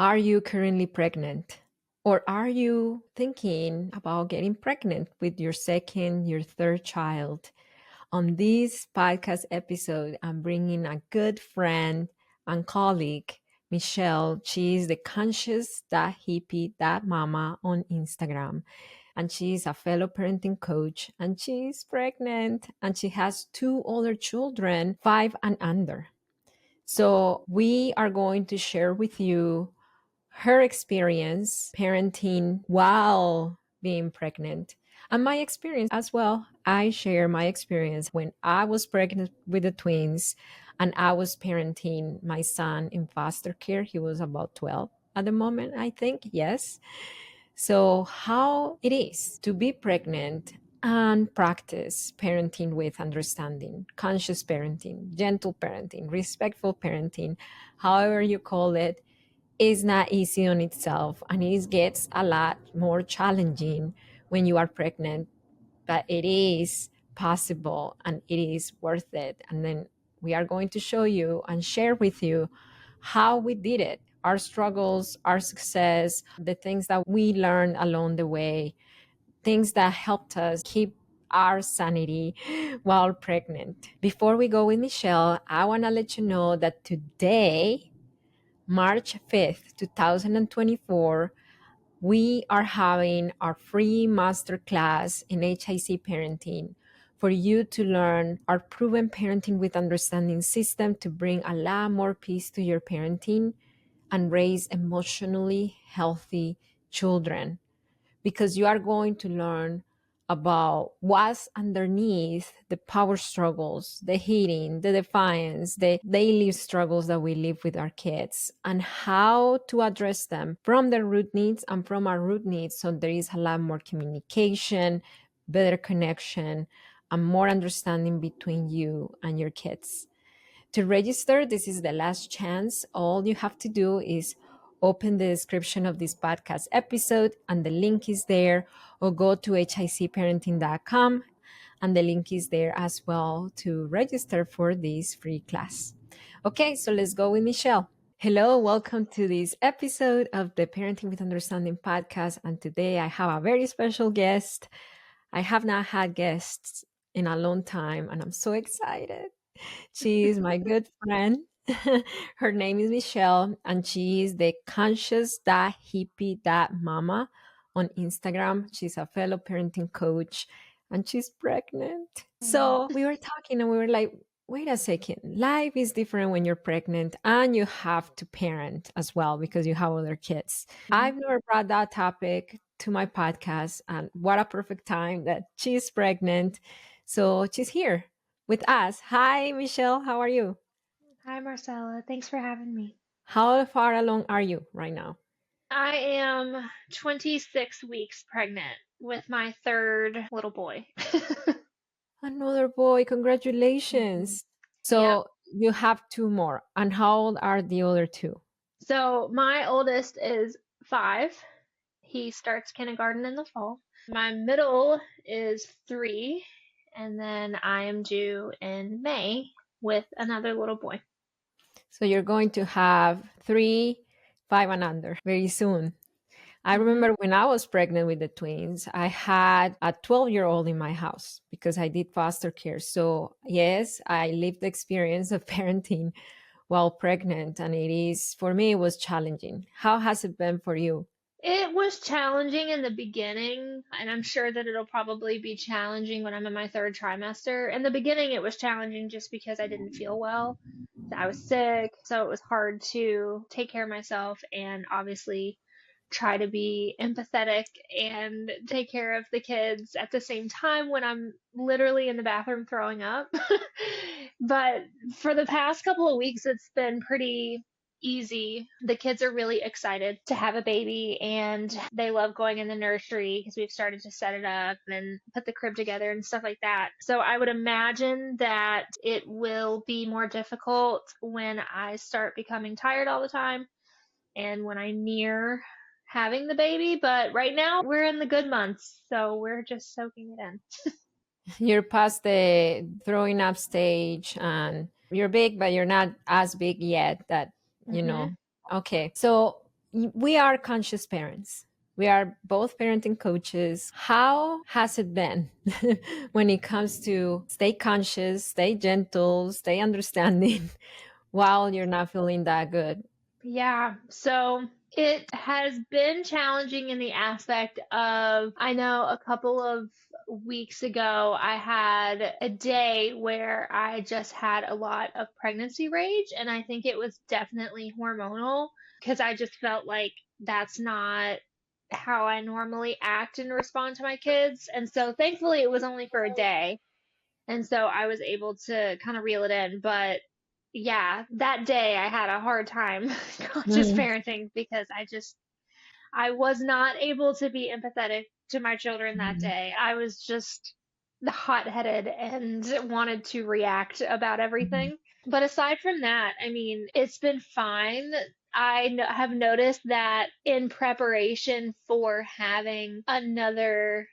Are you currently pregnant? Or are you thinking about getting pregnant with your second, your third child? On this podcast episode, I'm bringing a good friend and colleague, Michelle. She is the Conscious Hippie Momma on Instagram. And she's a fellow parenting coach, and she's pregnant, and she has two older children, 5 and under. So we are going to share with you her experience parenting while being pregnant and my experience as well. I share my experience when I was pregnant with the twins and I was parenting my son in foster care. He was about 12 at the moment, I think. Yes. So, how it is to be pregnant and practice parenting with understanding, conscious parenting, gentle parenting, respectful parenting, however you call it, is not easy on itself, and it gets a lot more challenging when you are pregnant, but it is possible and it is worth it. And then we are going to show you and share with you how we did it, our struggles, our success, the things that we learned along the way, things that helped us keep our sanity while pregnant. Before we go with Michelle, I want to let you know that today, March 5th, 2024, we are having our free masterclass in HIC Parenting for you to learn our proven parenting with understanding system to bring a lot more peace to your parenting and raise emotionally healthy children, because you are going to learn about what's underneath the power struggles, the hitting, the defiance, the daily struggles that we live with our kids, and how to address them from their root needs and from our root needs. So there is a lot more communication, better connection, and more understanding between you and your kids. To register, this is the last chance. All you have to do is open the description of this podcast episode, and the link is there, or go to hicparenting.com, and the link is there as well to register for this free class. Okay, so let's go with Michelle. Hello, welcome to this episode of the Parenting with Understanding podcast. And today I have a very special guest. I have not had guests in a long time, and I'm so excited. She is my good friend. Her name is Michelle, and she is the Conscious Hippie Mama on Instagram. She's a fellow parenting coach, and she's pregnant. So we were talking, and we were like, wait a second, life is different when you're pregnant and you have to parent as well because you have other kids. I've never brought that topic to my podcast, and what a perfect time that she's pregnant. So she's here with us. Hi, Michelle. How are you? Hi, Marcela. Thanks for having me. How far along are you right now? I am 26 weeks pregnant with my third little boy. Another boy. Mhm. Congratulations. Yeah. So you have two more. And how old are the other two? So my oldest is 5. He starts kindergarten in the fall. My middle is 3, and then I am due in May with another little boy. So you're going to have 3, 5 and under very soon. I hmm remember when I was pregnant with the twins, I had a 12-year-old in my house because I did foster care. So, yes, I lived the experience of parenting while pregnant. And it is, for me, it was challenging. How has it been for you? It was challenging in the beginning, and I'm sure that it'll probably be challenging when I'm in my third trimester. In the beginning, it was challenging just because I didn't feel well. I was sick, so it was hard to take care of myself and obviously try to be empathetic and take care of the kids at the same time when I'm literally in the bathroom throwing up. But for the past couple of weeks, it's been pretty easy. The kids are really excited to have a baby and they love going in the nursery because we've started to set it up and put the crib together and stuff like that. So I would imagine that it will be more difficult when I start becoming tired all the time and when I near having the baby. But right now we're in the good months, so we're just soaking it in. You're past the throwing up stage and you're big, but you're not as big yet that, you hmm know. Okay. So we are conscious parents. We are both parenting coaches. How has it been when it comes to stay conscious, stay gentle, stay understanding while you're not feeling that good? Yeah, so it has been challenging in the aspect of, I know a couple of weeks ago, I had a day where I just had a lot of pregnancy rage, and I think it was definitely hormonal because I just felt like that's not how I normally act and respond to my kids. And so thankfully it was only for a day. And so I was able to kind of reel it in. But yeah, that day I had a hard time conscious Mhm. parenting because I was not able to be empathetic to my children that day. I was just hot headed and wanted to react about everything. But aside from that, I mean, it's been fine. Have noticed that in preparation for having another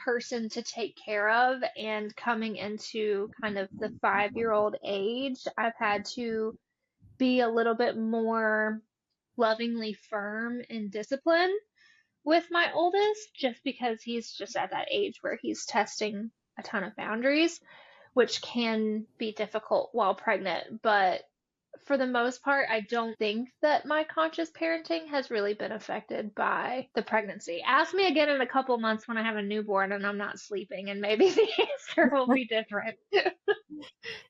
person to take care of and coming into kind of the 5-year-old age, I've had to be a little bit more lovingly firm and disciplined with my oldest just because he's just at that age where he's testing a ton of boundaries, which can be difficult while pregnant. But for the most part, I don't think that my conscious parenting has really been affected by the pregnancy. Ask me again in a couple months when I have a newborn and I'm not sleeping, and maybe the answer will be different.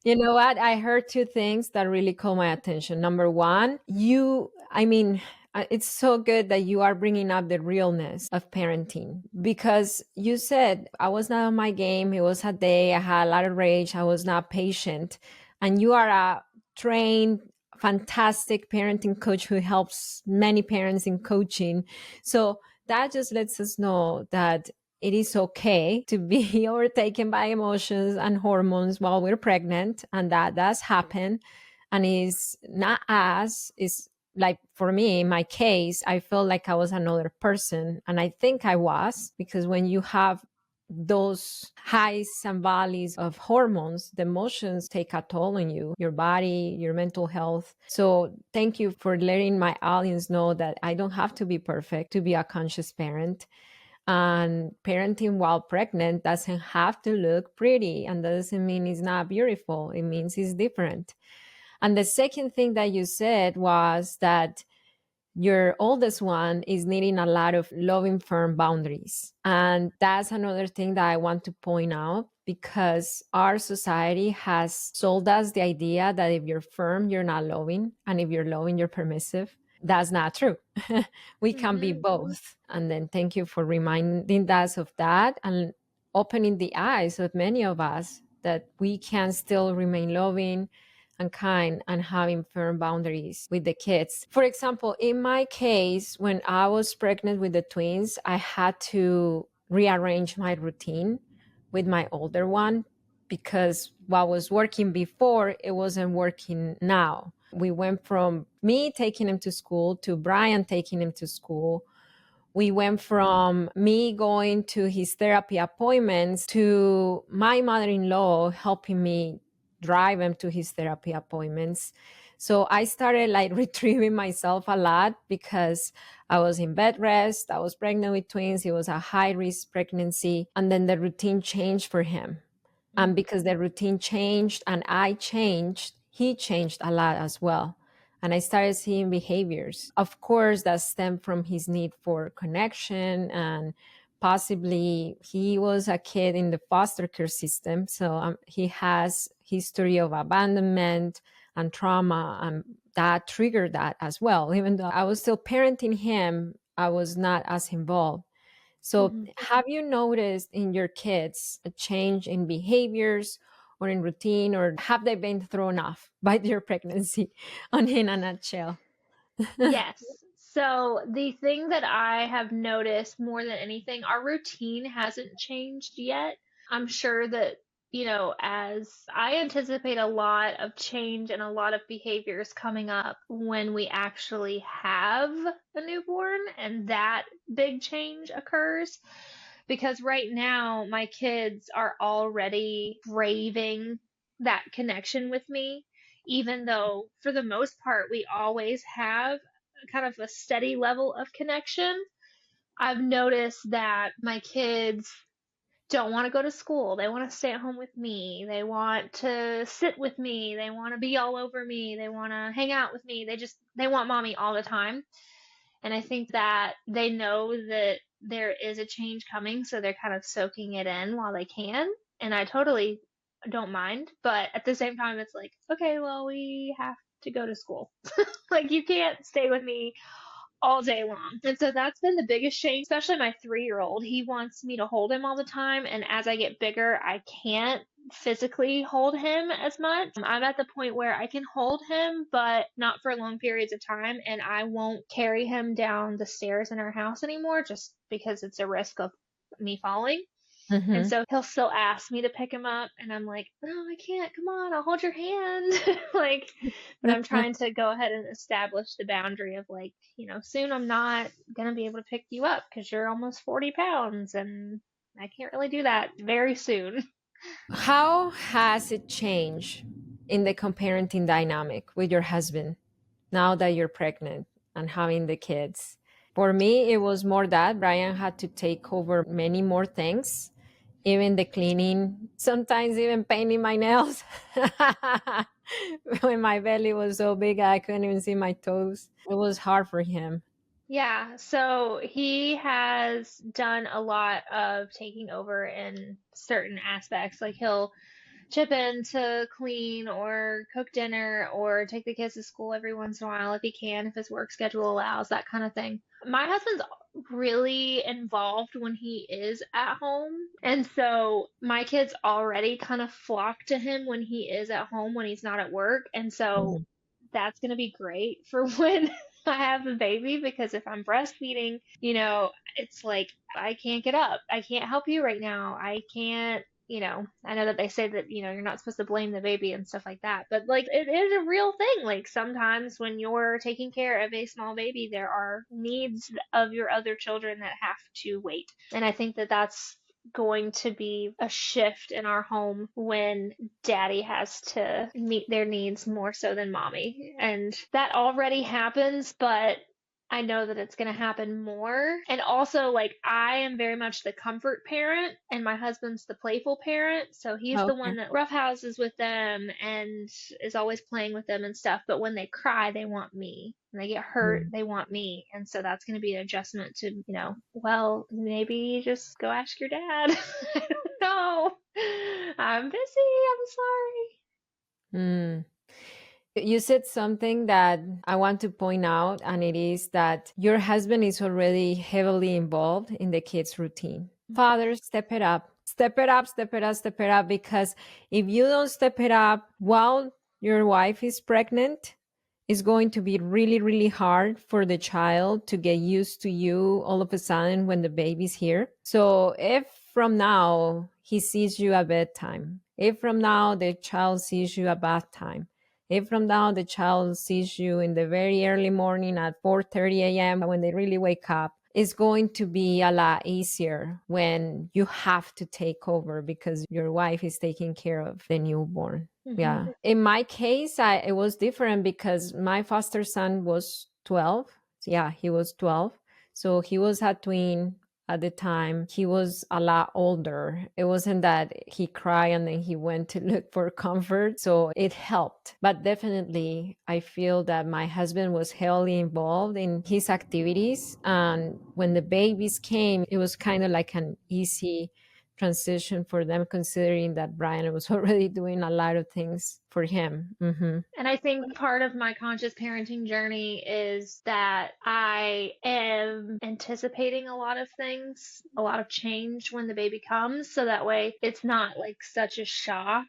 You know what? I heard two things that really caught my attention. Number one, it's so good that you are bringing up the realness of parenting because you said, I was not on my game. It was a day. I had a lot of rage. I was not patient. And you are a trained, fantastic parenting coach who helps many parents in coaching. So that just lets us know that it is okay to be overtaken by emotions and hormones while we're pregnant, and that does happen. And is not us, is like for me, in my case, I felt like I was another person. And I think I was, because when you have those highs and valleys of hormones, the emotions take a toll on you, your body, your mental health. So thank you for letting my audience know that I don't have to be perfect to be a conscious parent. And parenting while pregnant doesn't have to look pretty, and that doesn't mean it's not beautiful. It means it's different. And the second thing that you said was that your oldest one is needing a lot of loving, firm boundaries. And that's another thing that I want to point out, because our society has sold us the idea that if you're firm, you're not loving. And if you're loving, you're permissive. That's not true. We can be Hmm. both. And then thank you for reminding us of that and opening the eyes of many of us that we can still remain loving and kind and having firm boundaries with the kids. For example, in my case, when I was pregnant with the twins, I had to rearrange my routine with my older one because what was working before, it wasn't working now. We went from me taking him to school to Brian taking him to school. We went from me going to his therapy appointments to my mother-in-law helping me drive him to his therapy appointments. So I started like retrieving myself a lot because I was in bed rest. I was pregnant with twins. It was a high risk pregnancy. And then the routine changed for him. And because the routine changed and I changed, he changed a lot as well. And I started seeing behaviors, of course, that stemmed from his need for connection. And possibly he was a kid in the foster care system. So he has history of abandonment and trauma, and that triggered that as well. Even though I was still parenting him, I was not as involved. So, Hmm. have you noticed in your kids a change in behaviors or in routine, or have they been thrown off by their pregnancy? On in a nutshell. Yes. So the thing that I have noticed more than anything, our routine hasn't changed yet. I'm sure that, as I anticipate a lot of change and a lot of behaviors coming up when we actually have a newborn and that big change occurs. Because right now, my kids are already craving that connection with me, even though for the most part, we always have kind of a steady level of connection, I've noticed that my kids don't want to go to school. They want to stay at home with me. They want to sit with me. They want to be all over me. They want to hang out with me. They want mommy all the time. And I think that they know that there is a change coming, so they're kind of soaking it in while they can. And I totally don't mind. But at the same time, it's like, okay, well, we have to go to school. Like, you can't stay with me all day long. And so that's been the biggest change, especially my 3-year-old. He wants me to hold him all the time. And as I get bigger, I can't physically hold him as much. I'm at the point where I can hold him, but not for long periods of time. And I won't carry him down the stairs in our house anymore just because it's a risk of me falling. And Mm-hmm. so he'll still ask me to pick him up, and I'm like, no, I can't. Come on, I'll hold your hand. Like, but I'm trying to go ahead and establish the boundary of like, soon I'm not going to be able to pick you up because you're almost 40 pounds, and I can't really do that very soon. How has it changed in the co-parenting dynamic with your husband now that you're pregnant and having the kids? For me, it was more that Brian had to take over many more things, even the cleaning, sometimes even painting my nails. When my belly was so big, I couldn't even see my toes. It was hard for him. Yeah, so he has done a lot of taking over in certain aspects. Like, he'll chip in to clean or cook dinner or take the kids to school every once in a while if he can, if his work schedule allows, that kind of thing. My husband's really involved when he is at home. And so my kids already kind of flock to him when he is at home, when he's not at work. And so Mhm. that's going to be great for when I have a baby, because if I'm breastfeeding, it's like, I can't get up. I can't help you right now. I can't, I know that they say that, you're not supposed to blame the baby and stuff like that, but like, it is a real thing. Like, sometimes when you're taking care of a small baby, there are needs of your other children that have to wait. And I think that that's going to be a shift in our home when daddy has to meet their needs more so than mommy. And that already happens, but I know that it's going to happen more. And also, like, I am very much the comfort parent, and my husband's the playful parent. So he's the Okay. one that roughhouses with them and is always playing with them and stuff. But when they cry, they want me. When they get hurt, Mm. they want me. And so that's going to be an adjustment to, well, maybe just go ask your dad. I don't know. I'm busy. I'm sorry. Mm. You said something that I want to point out, and it is that your husband is already heavily involved in the kids' routine. Fathers, step it up. Step it up, step it up, step it up. Because if you don't step it up while your wife is pregnant, it's going to be really, really hard for the child to get used to you all of a sudden when the baby's here. So if from now he sees you at bedtime, if from now the child sees you at bath time, if from now the child sees you in the very early morning at 4:30 a.m. when they really wake up, it's going to be a lot easier when you have to take over because your wife is taking care of the newborn. Mm-hmm. Yeah. In my case, it was different because my foster son was 12. Yeah, he was 12. So he was a twin at the time. He was a lot older. It wasn't that he cried and then he went to look for comfort. So it helped. But definitely, I feel that my husband was heavily involved in his activities. And when the babies came, it was kind of like an easy transition for them, considering that Brian was already doing a lot of things for him. Mm-hmm. And I think part of my conscious parenting journey is that I am anticipating a lot of things, a lot of change when the baby comes. So that way it's not like such a shock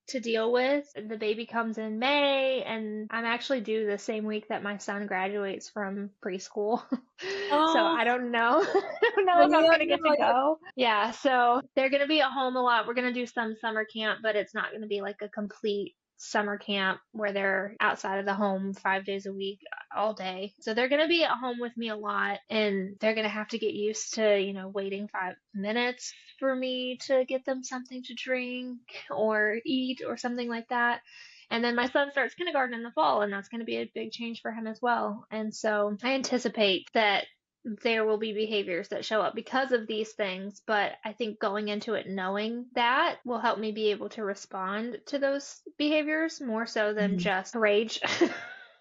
to deal with. The baby comes in May, and I'm actually due the same week that my son graduates from preschool. So Oh, I don't know. I don't know but if you I'm going don't to get to know yet. go. Yeah, so they're going to be at home a lot. We're going to do some summer camp, but it's not going to be like a complete summer camp where they're outside of the home 5 days a week all day. So they're going to be at home with me a lot, and they're going to have to get used to, waiting 5 minutes for me to get them something to drink or eat or something like that. And then my son starts kindergarten in the fall, and that's going to be a big change for him as well. And so I anticipate that there will be behaviors that show up because of these things, but I think going into it knowing that will help me be able to respond to those behaviors more so than just rage.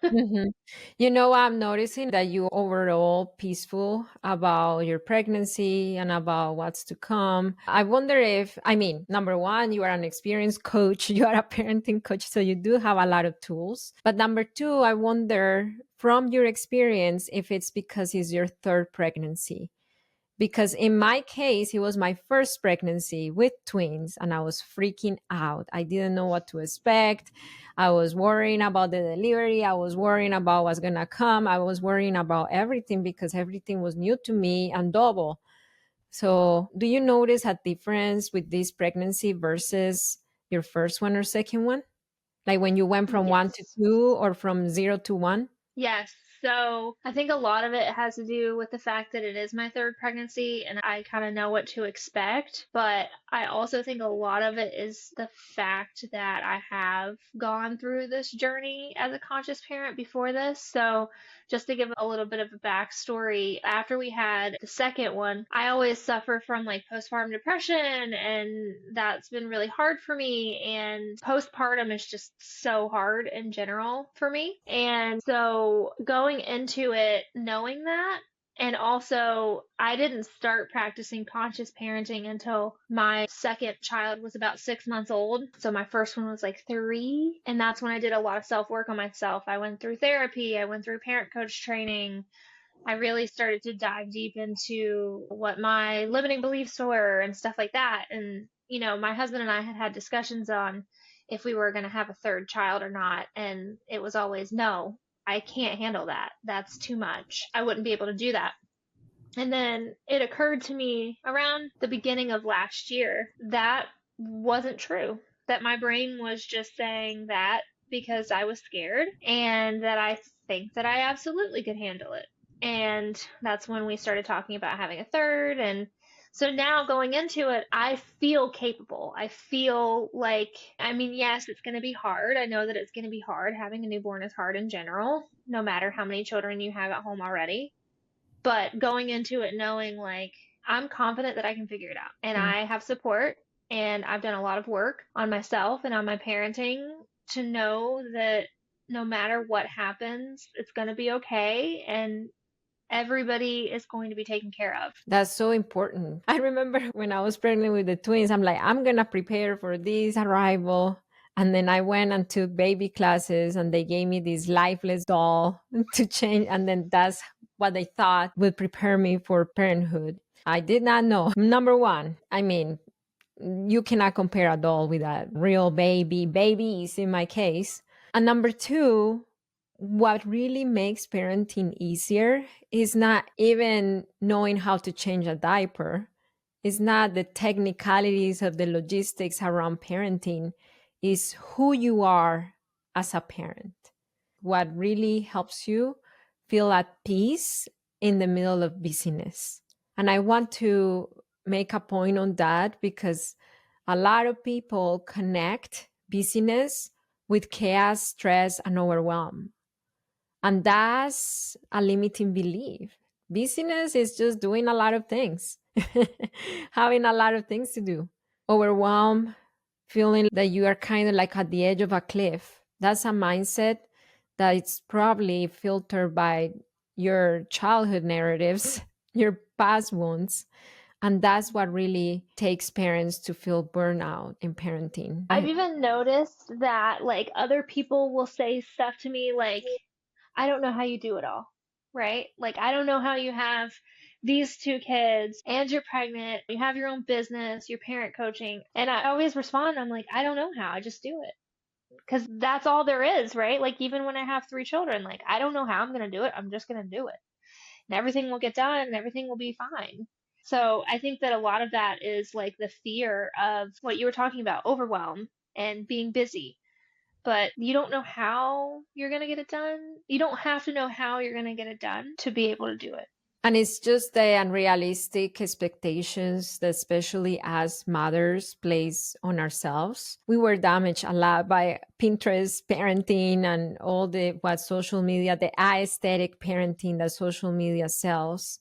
Mhm. I'm noticing that you overall peaceful about your pregnancy and about what's to come. I wonder if, number one, you are an experienced coach, you are a parenting coach, so you do have a lot of tools. But number two, I wonder from your experience if it's because it's your third pregnancy. Because in my case, it was my first pregnancy with twins and I was freaking out. I didn't know what to expect. I was worrying about the delivery. I was worrying about what's going to come. I was worrying about everything because everything was new to me and double. So, do you notice a difference with this pregnancy versus your first one or second one? Like when you went from one to Yes. two or from zero to one? Yes. So I think a lot of it has to do with the fact that it is my third pregnancy and I kind of know what to expect. But I also think a lot of it is the fact that I have gone through this journey as a conscious parent before this. So just to give a little bit of a backstory, after we had the second one, I always suffer from like postpartum depression, and that's been really hard for me. And postpartum is just so hard in general for me. And so going into it knowing that, and also, I didn't start practicing conscious parenting until my second child was about 6 months old. So my first one was like 3. And that's when I did a lot of self work on myself. I went through therapy, I went through parent coach training. I really started to dive deep into what my limiting beliefs were and stuff like that. And, my husband and I had had discussions on if we were going to have a third child or not. And it was always no. I can't handle that. That's too much. I wouldn't be able to do that. And then it occurred to me around the beginning of last year that wasn't true. That my brain was just saying that because I was scared, and that I think that I absolutely could handle it. And that's when we started talking about having a third. And so now going into it, I feel capable. I feel like, yes, it's going to be hard. I know that it's going to be hard. Having a newborn is hard in general, no matter how many children you have at home already. But going into it knowing like I'm confident that I can figure it out, and Mm. I have support, and I've done a lot of work on myself and on my parenting to know that no matter what happens, it's going to be okay, and everybody is going to be taken care of. That's so important. I remember when I was pregnant with the twins, I'm like, I'm going to prepare for this arrival. And then I went and took baby classes and they gave me this lifeless doll to change. And then that's what they thought would prepare me for parenthood. I did not know. Number one, you cannot compare a doll with a real baby, babies in my case. And number two, what really makes parenting easier is not even knowing how to change a diaper. It's not the technicalities of the logistics around parenting. It's who you are as a parent. What really helps you feel at peace in the middle of busyness. And I want to make a point on that because a lot of people connect busyness with chaos, stress, and overwhelm. And that's a limiting belief. Busyness is just doing a lot of things, having a lot of things to do. Overwhelm, feeling that you are kind of like at the edge of a cliff. That's a mindset that it's probably filtered by your childhood narratives, your past wounds. And that's what really takes parents to feel burnout in parenting. I've even noticed that like other people will say stuff to me like, I don't know how you do it all, right? Like, I don't know how you have these 2 kids and you're pregnant, you have your own business, you're parent coaching. And I always respond, I'm like, I don't know how, I just do it. Because that's all there is, right? Like, even when I have 3 children, like, I don't know how I'm going to do it. I'm just going to do it. And everything will get done and everything will be fine. So I think that a lot of that is like the fear of what you were talking about, overwhelm and being busy, but you don't know how you're going to get it done. You don't have to know how you're going to get it done to be able to do it. And it's just the unrealistic expectations that, especially as mothers, place on ourselves. We were damaged a lot by Pinterest parenting and all the what social media, the aesthetic parenting that social media sells.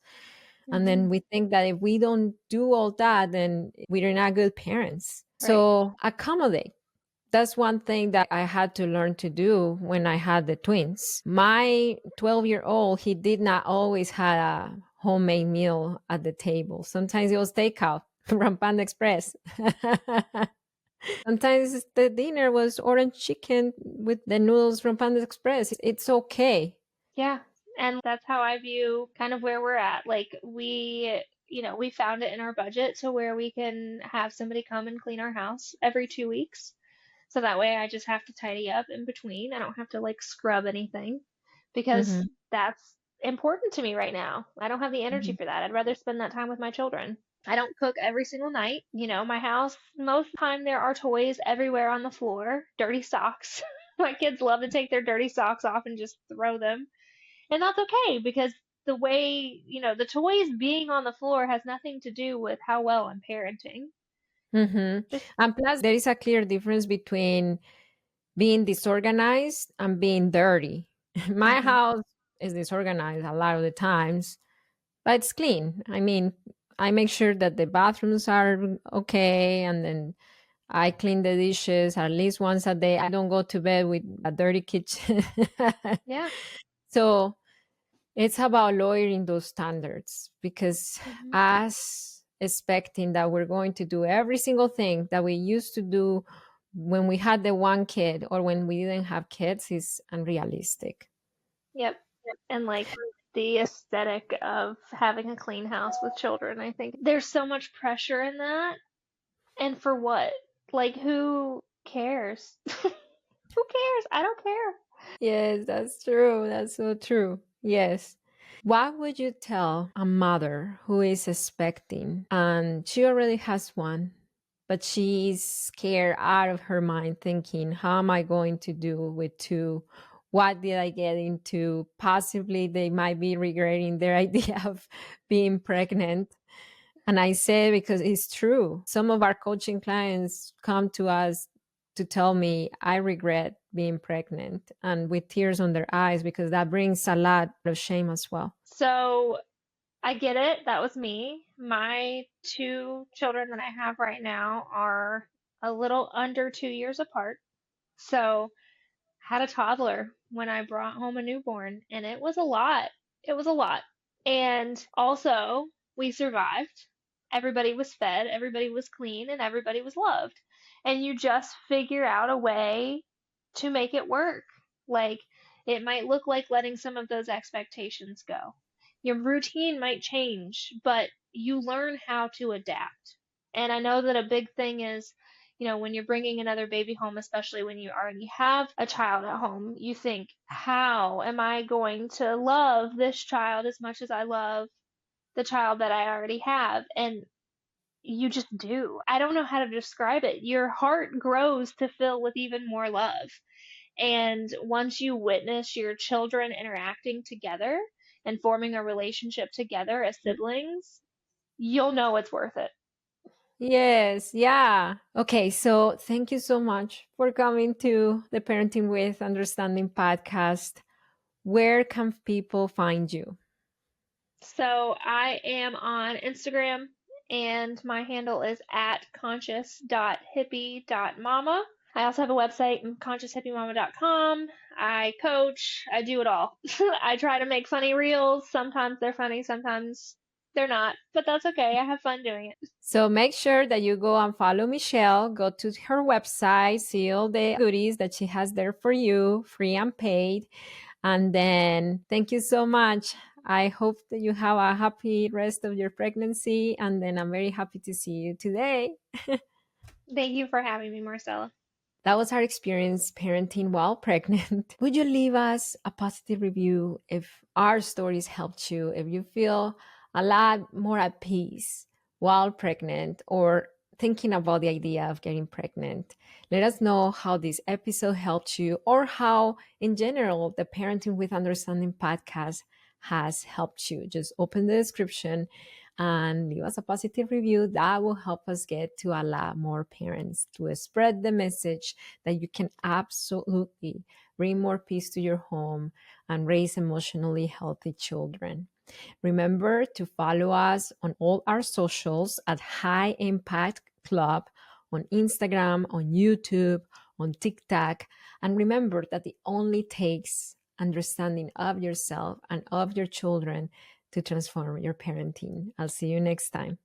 And Hmm. then we think that if we don't do all that, then we're not good parents. Right. So accommodate. That's one thing that I had to learn to do when I had the twins. My 12-year-old, he did not always have a homemade meal at the table. Sometimes it was takeout from Panda Express. Sometimes the dinner was orange chicken with the noodles from Panda Express. It's okay. Yeah. And that's how I view kind of where we're at. Like we found it in our budget to where we can have somebody come and clean our house every 2 weeks. So that way I just have to tidy up in between. I don't have to like scrub anything because Hmm. that's important to me right now. I don't have the energy Hmm. for that. I'd rather spend that time with my children. I don't cook every single night. My house, most of the time there are toys everywhere on the floor, dirty socks. My kids love to take their dirty socks off and just throw them. And that's okay because the way, the toys being on the floor has nothing to do with how well I'm parenting. Hmm. Just, And plus, there is a clear difference between being disorganized and being dirty. My hmm house is disorganized a lot of the times, but it's clean. I mean, I make sure that the bathrooms are okay, and then I clean the dishes at least once a day. I don't go to bed with a dirty kitchen. yeah. So it's about lowering those standards because hmm us expecting that we're going to do every single thing that we used to do when we had the one kid or when we didn't have kids is unrealistic. Yep. And like the aesthetic of having a clean house with children, I think there's so much pressure in that. And for what? Like, who cares? Who cares? I don't care. Yes, that's true. That's so true. Yes. What would you tell a mother who is expecting and she already has one, but she's scared out of her mind, thinking, how am I going to do with two? What did I get into? Possibly they might be regretting their idea of being pregnant. And I say because it's true. Some of our coaching clients come to us to tell me, I regret being pregnant and with tears on their eyes because that brings a lot of shame as well. So I get it. That was me. My two children that I have right now are a little under 2 years apart. So had a toddler when I brought home a newborn, and it was a lot. It was a lot. And also, we survived. Everybody was fed, everybody was clean, and everybody was loved. And you just figure out a way to make it work. Like, it might look like letting some of those expectations go. Your routine might change, but you learn how to adapt. And I know that a big thing is, when you're bringing another baby home, especially when you already have a child at home, you think, how am I going to love this child as much as I love the child that I already have? And you just do. I don't know how to describe it. Your heart grows to fill with even more love. And once you witness your children interacting together and forming a relationship together as siblings, you'll know it's worth it. Yes, yeah. Okay, so thank you so much for coming to the Parenting with Understanding podcast. Where can people find you? So I am on Instagram and my handle is at conscious.hippie.mama. I also have a website, conscioushippie-mama.com. I coach, I do it all. I try to make funny reels. Sometimes they're funny, sometimes they're not, but that's okay. I have fun doing it. So make sure that you go and follow Michelle, go to her website, see all the goodies that she has there for you, free and paid. And then thank you so much. I hope that you have a happy rest of your pregnancy. And then I'm very happy to see you today. Thank you for having me, Marcela. That was our experience parenting while pregnant. Would you leave us a positive review if our stories helped you, if you feel a lot more at peace while pregnant or thinking about the idea of getting pregnant? Let us know how this episode helped you or how, in general, the Parenting with Understanding podcast has helped you. Just open the description and leave us a positive review. That will help us get to a lot more parents, to spread the message that you can absolutely bring more peace to your home and raise emotionally healthy children. Remember to follow us on all our socials at High Impact Club on Instagram, on YouTube, on TikTok. And remember that it only takes understanding of yourself and of your children to transform your parenting. I'll see you next time.